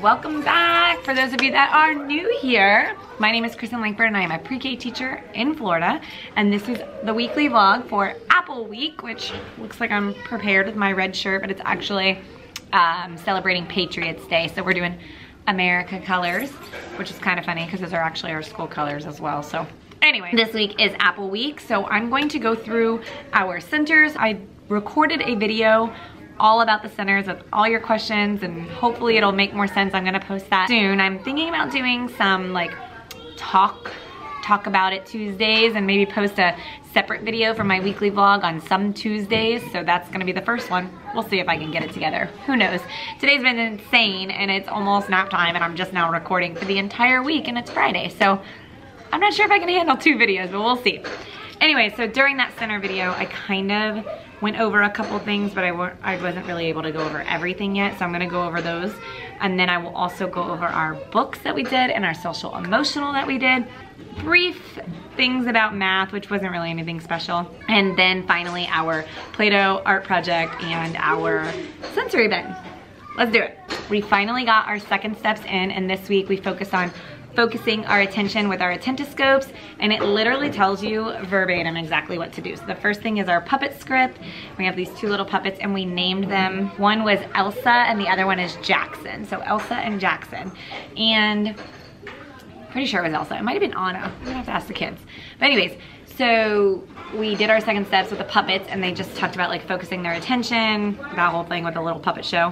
welcome back. For those of you that are new here, my name is Kristen Langford and I am a pre-K teacher in Florida, and this is the weekly vlog for Apple Week, which looks like I'm prepared with my red shirt, but it's actually celebrating Patriots Day, so we're doing America colors, which is kind of funny because those are actually our school colors as well. So anyway, this week is Apple Week, so I'm going to go through our centers. I recorded a video all about the centers with all your questions, and hopefully it'll make more sense. I'm gonna post that soon. I'm thinking about doing some like talk about it Tuesdays, and maybe post a separate video for my weekly vlog on some Tuesdays. So that's gonna be the first one. We'll see if I can get it together. Who knows? Today's been insane and it's almost nap time, and I'm just now recording for the entire week and it's Friday. So I'm not sure if I can handle 2 videos, but we'll see. Anyway, so during that center video, I kind of went over a couple things, but I wasn't really able to go over everything yet, so I'm gonna go over those. And then I will also go over our books that we did and our social emotional that we did. Brief things about math, which wasn't really anything special. And then finally our Play-Doh art project and our sensory bin. Let's do it. We finally got our second steps in, and this week we focused on focusing our attention with our attentoscopes, and it literally tells you verbatim exactly what to do. So the first thing is our puppet script. We have these 2 little puppets and we named them. One was Elsa and the other one is Jackson. So Elsa and Jackson. And pretty sure it was Elsa. It might have been Anna. I'm gonna have to ask the kids. But anyways, so we did our second steps with the puppets, and they just talked about like focusing their attention, that whole thing with the little puppet show.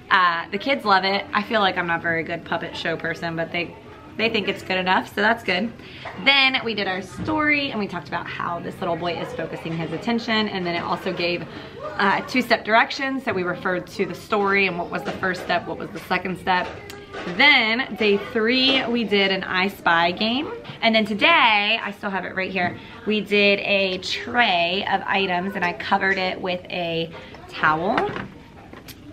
The kids love it. I feel like I'm not a very good puppet show person, but they think it's good enough, so that's good. Then we did our story, and we talked about how this little boy is focusing his attention, and then it also gave 2-step directions. So we referred to the story and what was the first step, what was the second step. Then day 3, we did an I Spy game. And then today, I still have it right here, we did a tray of items, and I covered it with a towel.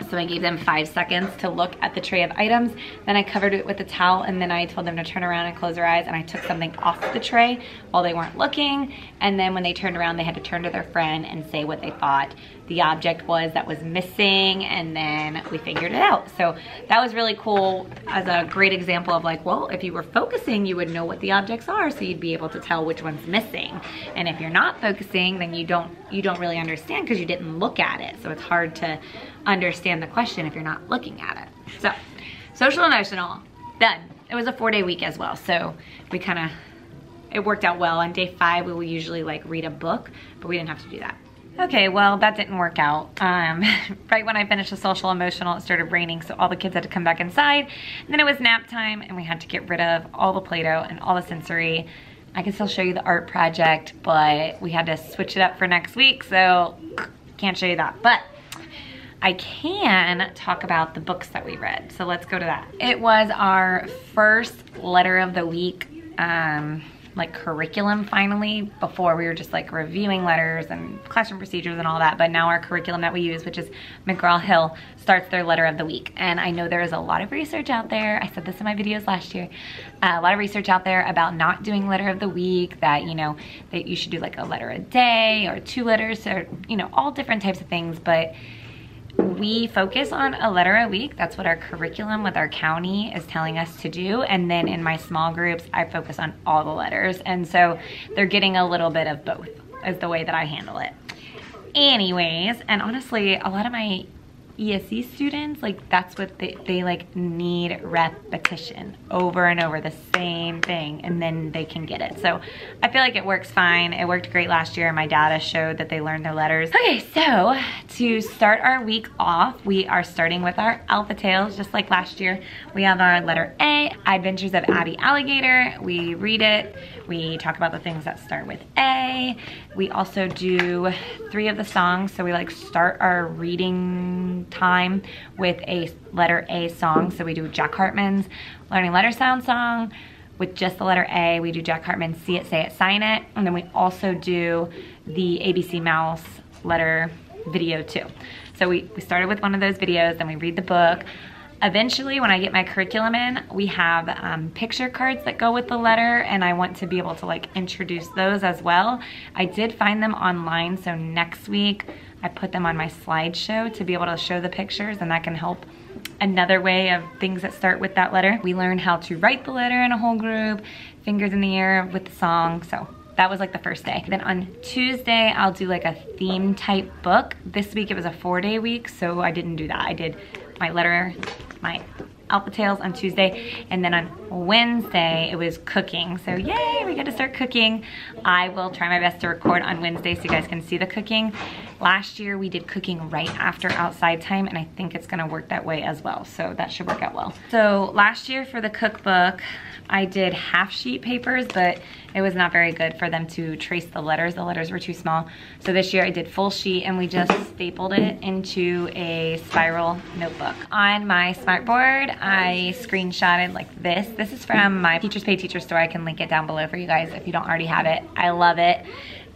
So I gave them 5 seconds to look at the tray of items. Then I covered it with a towel, and then I told them to turn around and close their eyes, and I took something off the tray while they weren't looking. And then when they turned around, they had to turn to their friend and say what they thought the object was that was missing, and then we figured it out. So that was really cool as a great example of like, well, if you were focusing, you would know what the objects are, so you'd be able to tell which one's missing. And if you're not focusing, then you don't really understand because you didn't look at it. So it's hard to understand the question if you're not looking at it. So social emotional, done. It was a 4-day week as well, so we it worked out well. On day 5, we will usually like read a book, but we didn't have to do that. Okay, well, that didn't work out. Right when I finished the social emotional, it started raining, so all the kids had to come back inside. And then it was nap time, and we had to get rid of all the Play-Doh and all the sensory. I can still show you the art project, but we had to switch it up for next week, so can't show you that. But I can talk about the books that we read, so let's go to that. It was our first letter of the week, like curriculum finally. Before we were just like reviewing letters and classroom procedures and all that, but now our curriculum that we use, which is McGraw-Hill, starts their letter of the week. And I know there is a lot of research out there, I said this in my videos last year, a lot of research out there about not doing letter of the week, that you know, that you should do like a letter a day or 2 letters, or you know, all different types of things. But we focus on a letter a week. That's what our curriculum with our county is telling us to do. And then in my small groups, I focus on all the letters. And so they're getting a little bit of both, is the way that I handle it. Anyways, and honestly, a lot of my ESE students, like that's what they like need repetition over and over, the same thing, and then they can get it. So I feel like it works fine. It worked great last year. My data showed that they learned their letters. Okay, so to start our week off, we are starting with our Alpha Tales, just like last year. We have our letter A, Adventures of Abby Alligator. We read it. We talk about the things that start with A. We also do 3 of the songs. So we like start our reading time with a letter A song. So we do Jack Hartman's Learning Letter Sound song with just the letter A. We do Jack Hartman's See It, Say It, Sign It. And then we also do the ABC Mouse letter video too. So we started with one of those videos, then we read the book. Eventually, when I get my curriculum in, we have picture cards that go with the letter, and I want to be able to like introduce those as well. I did find them online, so next week I put them on my slideshow to be able to show the pictures, and that can help another way of things that start with that letter. We learned how to write the letter in a whole group, fingers in the air with the song. So that was like the first day. Then on Tuesday, I'll do like a theme type book. This week it was a 4-day week, so I didn't do that. I did my letter, my alpha tales on Tuesday, and then on Wednesday it was cooking. So yay, we get to start cooking. I will try my best to record on Wednesday so you guys can see the cooking. Last year we did cooking right after outside time, and I think it's gonna work that way as well, so that should work out well. So last year for the cookbook, I did half sheet papers, but it was not very good for them to trace the letters. The letters were too small. So this year I did full sheet, and we just stapled it into a spiral notebook. On my smartboard, I screenshotted like this. This is from my Teachers Pay Teacher store. I can link it down below for you guys if you don't already have it. I love it.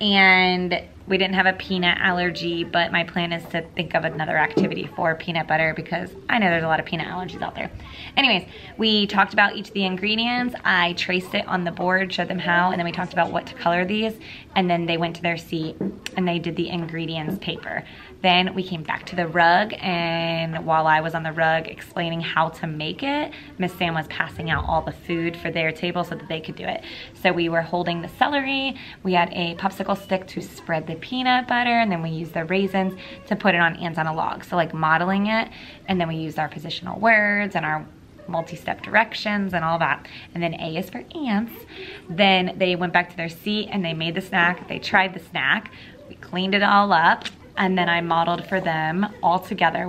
And we didn't have a peanut allergy, but my plan is to think of another activity for peanut butter because I know there's a lot of peanut allergies out there. Anyways, we talked about each of the ingredients. I traced it on the board, showed them how, and then we talked about what to color these, and then they went to their seat and they did the ingredients paper. Then we came back to the rug, and while I was on the rug explaining how to make it, Miss Sam was passing out all the food for their table so that they could do it. So we were holding the celery, we had a popsicle stick to spread the peanut butter, and then we used the raisins to put it on ants on a log. So like modeling it, and then we used our positional words and our multi-step directions and all that. And then A is for ants. Then they went back to their seat and they made the snack. They tried the snack. We cleaned it all up. And then I modeled for them all together.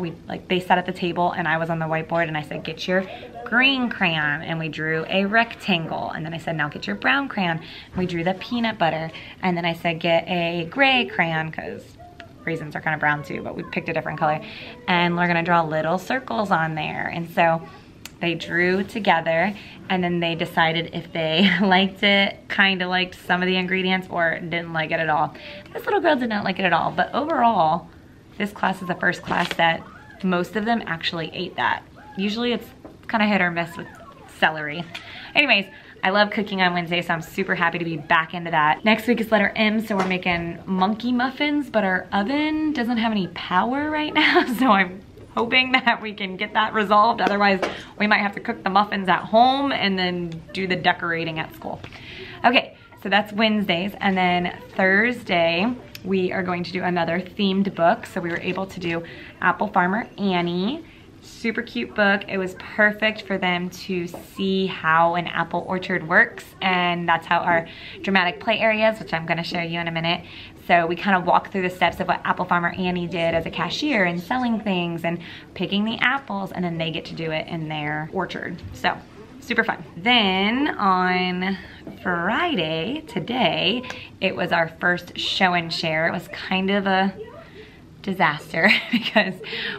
They sat at the table and I was on the whiteboard, and I said, get your green crayon, and we drew a rectangle. And then I said, now get your brown crayon. And we drew the peanut butter. And then I said, get a gray crayon, because raisins are kind of brown too, but we picked a different color. And we're gonna draw little circles on there. And so they drew together, and then they decided if they liked it, kind of liked some of the ingredients, or didn't like it at all. This little girl did not like it at all, but overall, this class is the first class that most of them actually ate that. Usually it's kind of hit or miss with celery. Anyways, I love cooking on Wednesday, so I'm super happy to be back into that. Next week is letter M, so we're making monkey muffins, but our oven doesn't have any power right now, so I'm hoping that we can get that resolved. Otherwise, we might have to cook the muffins at home and then do the decorating at school. Okay, so that's Wednesdays. And then Thursday, we are going to do another themed book. So we were able to do Apple Farmer Annie. Super cute book. It was perfect for them to see how an apple orchard works, and that's how our dramatic play area is, which I'm gonna show you in a minute. So we kind of walk through the steps of what Apple Farmer Annie did as a cashier and selling things and picking the apples, and then they get to do it in their orchard. So super fun. Then on Friday, today, it was our first show and share. It was kind of a disaster because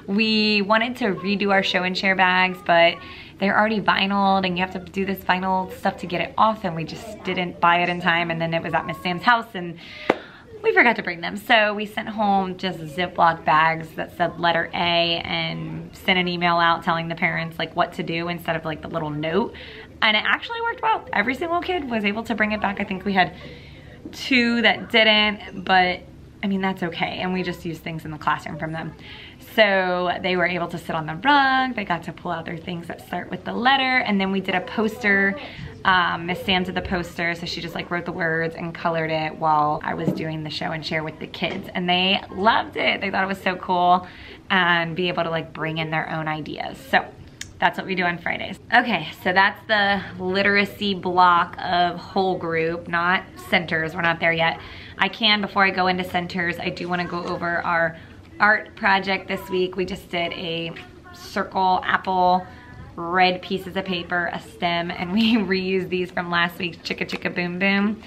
we wanted to redo our show and share bags, but they're already vinyled and you have to do this vinyl stuff to get it off, and we just didn't buy it in time, and then it was at Miss Sam's house and we forgot to bring them. So we sent home just Ziploc bags that said letter A and sent an email out telling the parents like what to do instead of like the little note. And it actually worked well. Every single kid was able to bring it back. I think we had 2 that didn't, but I mean, that's okay. And we just used things in the classroom from them. So they were able to sit on the rug. They got to pull out their things that start with the letter. And then we did a poster. Miss Sam did the poster, so she just like wrote the words and colored it while I was doing the show and share with the kids. And they loved it. They thought it was so cool and be able to like bring in their own ideas. So that's what we do on Fridays. Okay, so that's the literacy block of whole group, not centers. We're not there yet. Before I go into centers, I do want to go over our art project this week. We just did a circle, apple, red pieces of paper, a stem, and we reused these from last week's Chicka Chicka Boom Boom.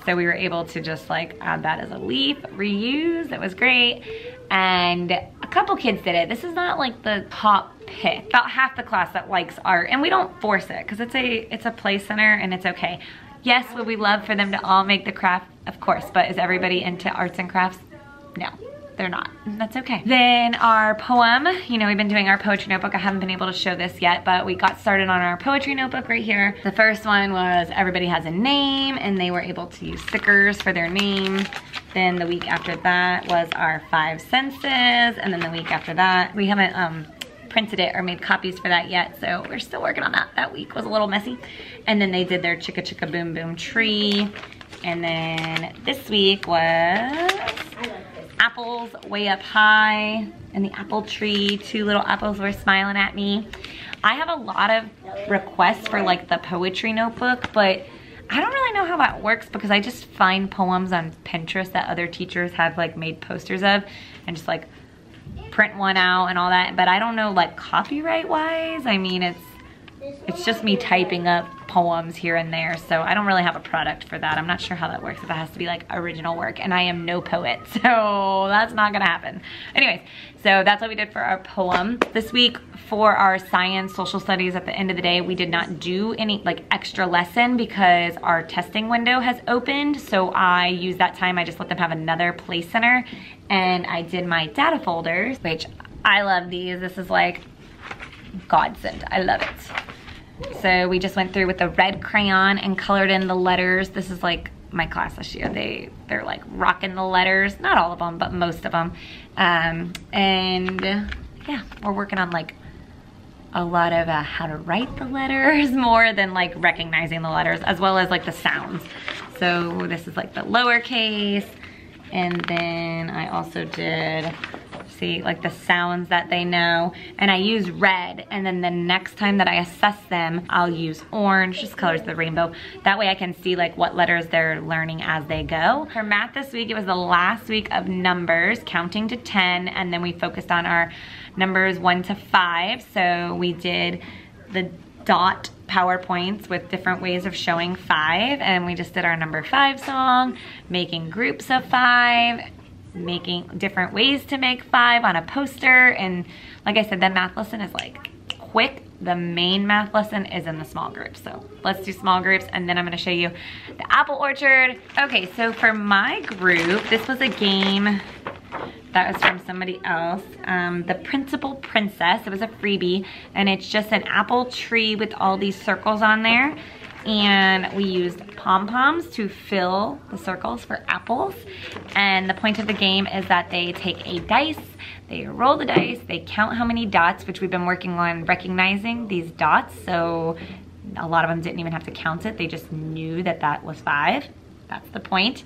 So we were able to just like add that as a leaf, reuse. It was great. And a couple kids did it. This is not like the top pick. About half the class that likes art, and we don't force it because it's a play center and it's okay. Yes, would we love for them to all make the craft? Of course, but is everybody into arts and crafts? No, they're not. That's okay. Then our poem, you know, we've been doing our poetry notebook. I haven't been able to show this yet, but we got started on our poetry notebook right here. The first one was everybody has a name, and they were able to use stickers for their name. Then the week after that was our 5 senses, and then the week after that, we haven't printed it or made copies for that yet, so we're still working on that. That week was a little messy. And then they did their Chicka Chicka Boom Boom tree. And then this week was apples way up high in the apple tree. 2 little apples were smiling at me. I have a lot of requests for like the poetry notebook, but I don't really know how that works because I just find poems on Pinterest that other teachers have like made posters of and just like print one out and all that. But I don't know like copyright wise. I mean, it's just me typing up poems here and there, so I don't really have a product for that. I'm not sure how that works, if it has to be like original work, and I am no poet, so that's not gonna happen. Anyways, so that's what we did for our poem. This week for our science, social studies, at the end of the day, we did not do any like extra lesson because our testing window has opened, so I used that time, I just let them have another play center, and I did my data folders, which I love these. This is like godsend, I love it. So we just went through with the red crayon and colored in the letters. This is like my class this year. They're like rocking the letters. Not all of them, but most of them. And yeah, we're working on like a lot of how to write the letters more than like recognizing the letters, as well as like the sounds. So this is like the lowercase. And then I also did, see, like the sounds that they know. And I use red, and then the next time that I assess them, I'll use orange, just colors of the rainbow. That way I can see like what letters they're learning as they go. For math this week, it was the last week of numbers, counting to 10, and then we focused on our numbers 1 to 5. So we did the dot PowerPoints with different ways of showing 5, and we just did our number 5 song, making groups of 5, making different ways to make 5 on a poster. And like I said, that math lesson is like quick. The main math lesson is in the small groups. So let's do small groups, and then I'm gonna show you the apple orchard. Okay, so for my group, this was a game that was from somebody else. The Principal Princess, it was a freebie, and it's just an apple tree with all these circles on there. And we used pom-poms to fill the circles for apples. And the point of the game is that they take a dice, they roll the dice, they count how many dots, which we've been working on recognizing these dots. So a lot of them didn't even have to count it, they just knew that that was 5. That's the point.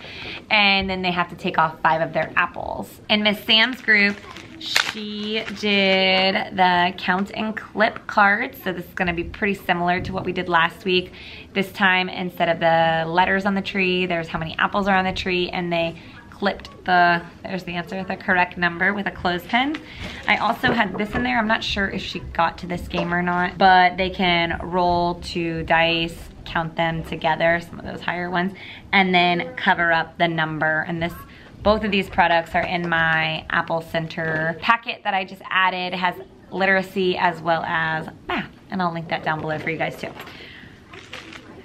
And then they have to take off 5 of their apples. In Miss Sam's group, she did the count and clip cards. So this is gonna be pretty similar to what we did last week. This time, instead of the letters on the tree, there's how many apples are on the tree, and they clipped there's the answer, the correct number with a clothespin. I also had this in there. I'm not sure if she got to this game or not, but they can roll 2 dice, count them together, some of those higher ones, and then cover up the number. And both of these products are in my Apple Center packet that I just added. It has literacy as well as math, and I'll link that down below for you guys too.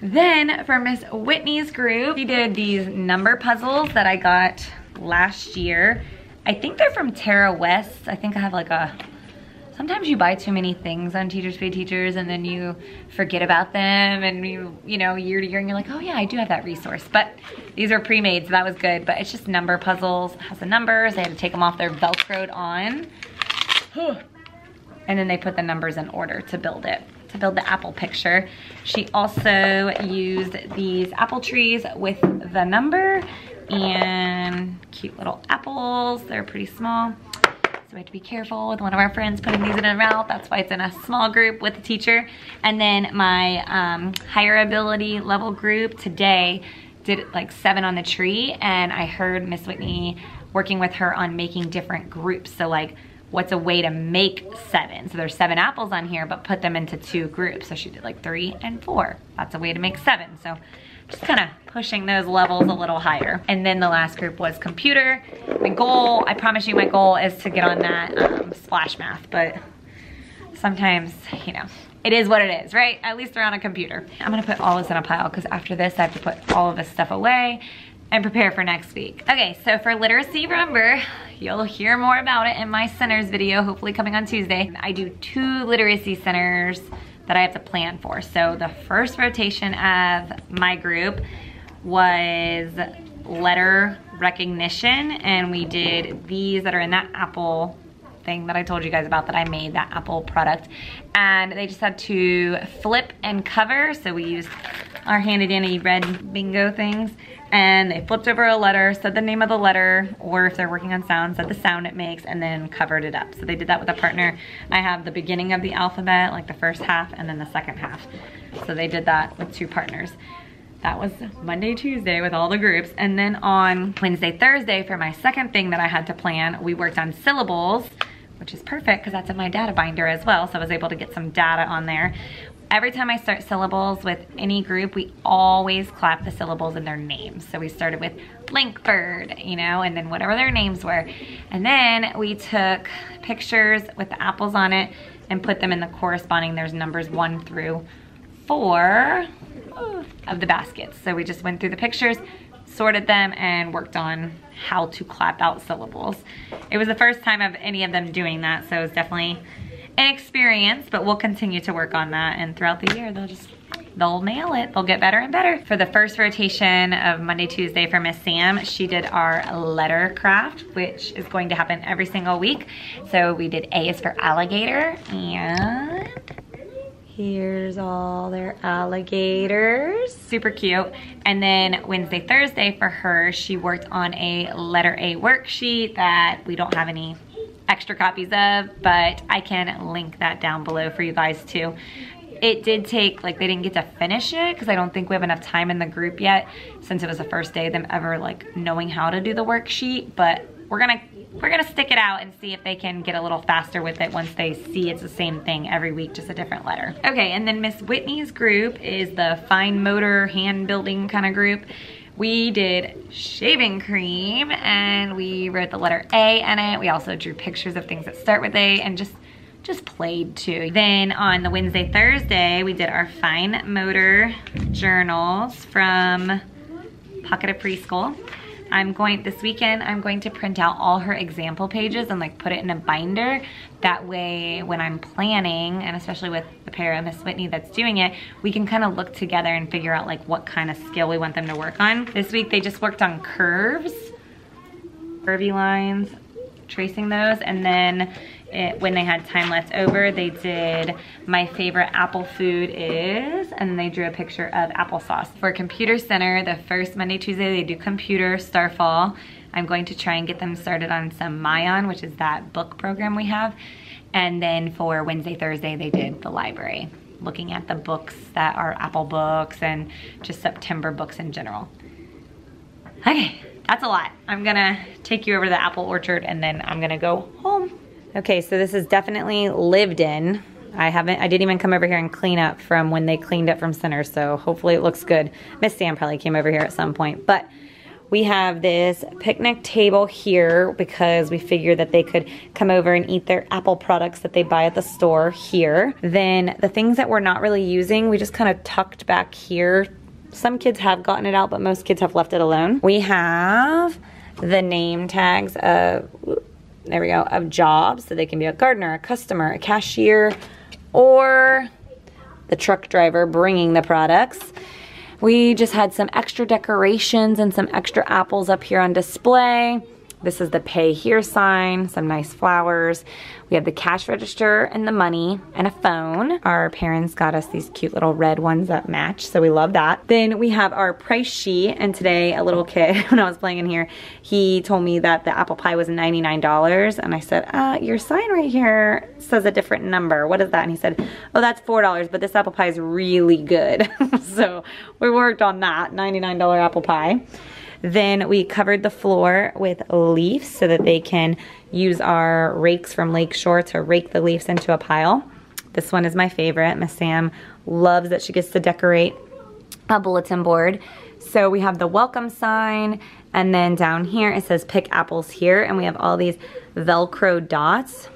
Then for Miss Whitney's group, she did these number puzzles that I got last year. I think they're from Tara West. I think I have like sometimes you buy too many things on Teachers Pay Teachers and then you forget about them, and you know, year to year, and you're like, oh yeah, I do have that resource. But these are pre-made, so that was good. But it's just number puzzles. It has the numbers. They had to take them off. They're Velcroed on. And then they put the numbers in order to build it, to build the apple picture. She also used these apple trees with the number and cute little apples. They're pretty small, so we have to be careful with one of our friends putting these in her mouth. That's why it's in a small group with the teacher. And then my higher ability level group today did like 7 on the tree, and I heard Miss Whitney working with her on making different groups. So like, what's a way to make 7? So there's 7 apples on here, but put them into 2 groups. So she did like 3 and 4. That's a way to make 7. So just kind of pushing those levels a little higher. And then the last group was computer. My goal, I promise you, my goal is to get on that Splash Math, but sometimes, you know, it is what it is, right? At least they're on a computer. I'm gonna put all this in a pile because after this I have to put all of this stuff away and prepare for next week. Okay, so for literacy, remember, you'll hear more about it in my centers video, hopefully coming on Tuesday. I do 2 literacy centers that I have to plan for. So the first rotation of my group was letter recognition, and we did these that are in that apple thing that I told you guys about that I made, that apple product. And they just had to flip and cover. So we used our handy dandy red bingo things, and they flipped over a letter, said the name of the letter, or if they're working on sound, said the sound it makes, and then covered it up. So they did that with a partner. I have the beginning of the alphabet, like the first half, and then the second half. So they did that with 2 partners. That was Monday, Tuesday with all the groups. And then on Wednesday, Thursday, for my second thing that I had to plan, we worked on syllables, which is perfect because that's in my data binder as well. So I was able to get some data on there. Every time I start syllables with any group, we always clap the syllables in their names. So we started with Blankbird, you know, and then whatever their names were. And then we took pictures with the apples on it and put them in the corresponding, there's numbers 1 through 4 of the baskets. So we just went through the pictures, sorted them, and worked on how to clap out syllables. It was the first time of any of them doing that, so it was definitely an experience, but we'll continue to work on that, and throughout the year they'll nail it. They'll get better and better. For the first rotation of Monday, Tuesday for Miss Sam, she did our letter craft, which is going to happen every single week. So we did A is for alligator, and here's all their alligators. Super cute. And then Wednesday, Thursday for her, she worked on a letter A worksheet that we don't have any extra copies of, but I can link that down below for you guys too. It did take, like, they didn't get to finish it because I don't think we have enough time in the group yet, since it was the first day of them ever like knowing how to do the worksheet, but we're gonna stick it out and see if they can get a little faster with it once they see it's the same thing every week, just a different letter. Okay, and then Miss Whitney's group is the fine motor hand building kind of group. We did shaving cream, and we wrote the letter A in it. We also drew pictures of things that start with A, and just played too. Then on the Wednesday, Thursday, we did our fine motor journals from Pocket of Preschool. This weekend, I'm going to print out all her example pages and like put it in a binder. That way, when I'm planning, and especially with the para Miss Whitney that's doing it, we can kind of look together and figure out like what kind of skill we want them to work on. This week, they just worked on curves, curvy lines, tracing those, and then when they had time left over, they did my favorite apple food is, and they drew a picture of applesauce. For Computer Center, the first Monday, Tuesday, they do computer, Starfall. I'm going to try and get them started on some Mayan, which is that book program we have. And then for Wednesday, Thursday, they did the library, looking at the books that are Apple books and just September books in general. Okay, that's a lot. I'm gonna take you over to the apple orchard and then I'm gonna go home. Okay, so this is definitely lived in. I didn't even come over here and clean up from when they cleaned up from center, so hopefully it looks good. Miss Sam probably came over here at some point, but we have this picnic table here because we figured that they could come over and eat their apple products that they buy at the store here. Then the things that we're not really using, we just kind of tucked back here. Some kids have gotten it out, but most kids have left it alone. We have the name tags of, there we go, of jobs. So they can be a gardener, a customer, a cashier, or the truck driver bringing the products. We just had some extra decorations and some extra apples up here on display. This is the pay here sign, some nice flowers. We have the cash register and the money and a phone. Our parents got us these cute little red ones that match, so we love that. Then we have our price sheet, and today a little kid, when I was playing in here, he told me that the apple pie was $99, and I said, your sign right here says a different number. What is that? And he said, oh, that's $4, but this apple pie is really good. So we worked on that, $99 apple pie. Then we covered the floor with leaves so that they can use our rakes from Lakeshore to rake the leaves into a pile. This one is my favorite. Miss Sam loves that she gets to decorate a bulletin board. So we have the welcome sign, and then down here it says pick apples here, and we have all these Velcro dots.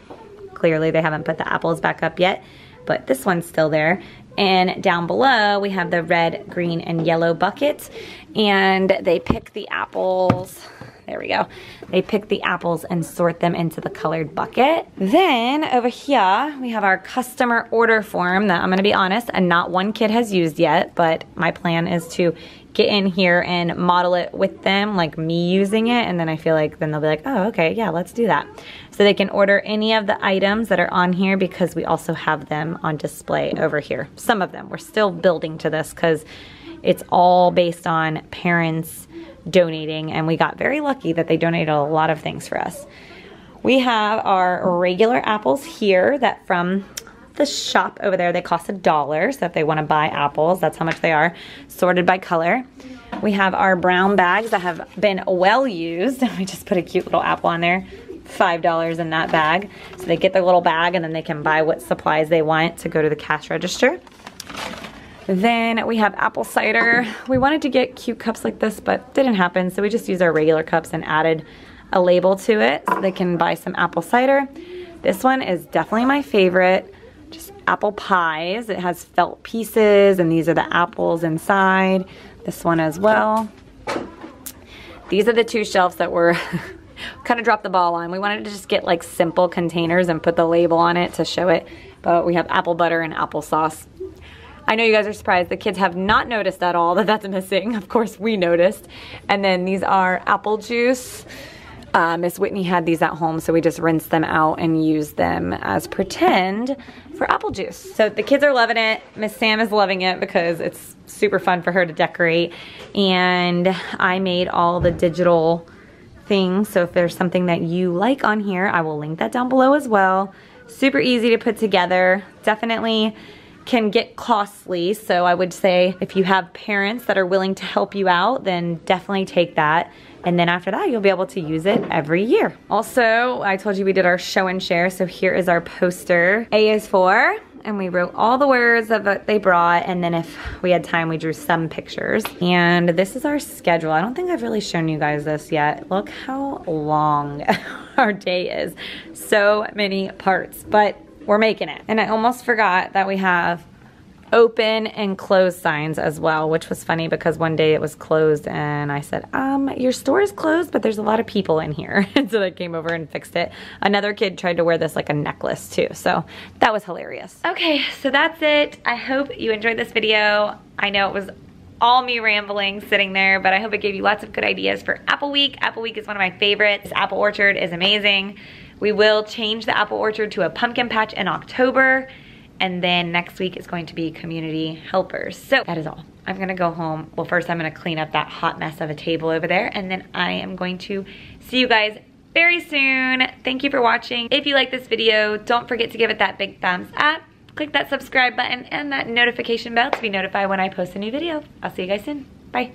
Clearly they haven't put the apples back up yet, but this one's still there. And down below, we have the red, green, and yellow buckets. And they pick the apples. There we go. They pick the apples and sort them into the colored bucket. Then over here, we have our customer order form that, I'm gonna be honest, and not one kid has used yet, but my plan is to get in here and model it with them, like me using it, and then I feel like then they'll be like, oh, okay, yeah, let's do that. So they can order any of the items that are on here because we also have them on display over here. Some of them. We're still building to this because it's all based on parents donating, and we got very lucky that they donated a lot of things for us. We have our regular apples here that from the shop over there, they cost $1. So if they want to buy apples, that's how much they are, sorted by color. We have our brown bags that have been well used. We just put a cute little apple on there, $5 in that bag. So they get their little bag and then they can buy what supplies they want to go to the cash register. Then we have apple cider. We wanted to get cute cups like this, but didn't happen. So we just used our regular cups and added a label to it so they can buy some apple cider. This one is definitely my favorite. Just apple pies. It has felt pieces and these are the apples inside. This one as well. These are the two shelves that were kind of dropped the ball on. We wanted to just get like simple containers and put the label on it to show it, but we have apple butter and applesauce. I know you guys are surprised. The kids have not noticed at all that that's missing. Of course we noticed. And then these are apple juice. Miss Whitney had these at home, so we just rinsed them out and used them as pretend for apple juice. So the kids are loving it. Miss Sam is loving it because it's super fun for her to decorate. And I made all the digital things, so if there's something that you like on here, I will link that down below as well. Super easy to put together. Definitely can get costly, so I would say if you have parents that are willing to help you out, then definitely take that. And then after that, you'll be able to use it every year. Also, I told you we did our show and share, so here is our poster. A is for, and we wrote all the words of what they brought, and then if we had time, we drew some pictures. And this is our schedule. I don't think I've really shown you guys this yet. Look how long our day is. So many parts, but we're making it. And I almost forgot that we have open and closed signs as well, which was funny because one day it was closed and I said, your store is closed, but there's a lot of people in here. And so they came over and fixed it. Another kid tried to wear this like a necklace too, so that was hilarious. Okay, so that's it. I hope you enjoyed this video. I know it was all me rambling sitting there, but I hope it gave you lots of good ideas for Apple Week. Apple Week is one of my favorites. Apple Orchard is amazing. We will change the Apple Orchard to a pumpkin patch in October. And then next week is going to be community helpers. So that is all. I'm gonna go home. Well, first I'm gonna clean up that hot mess of a table over there, and then I am going to see you guys very soon. Thank you for watching. If you like this video, don't forget to give it that big thumbs up. Click that subscribe button and that notification bell to be notified when I post a new video. I'll see you guys soon. Bye.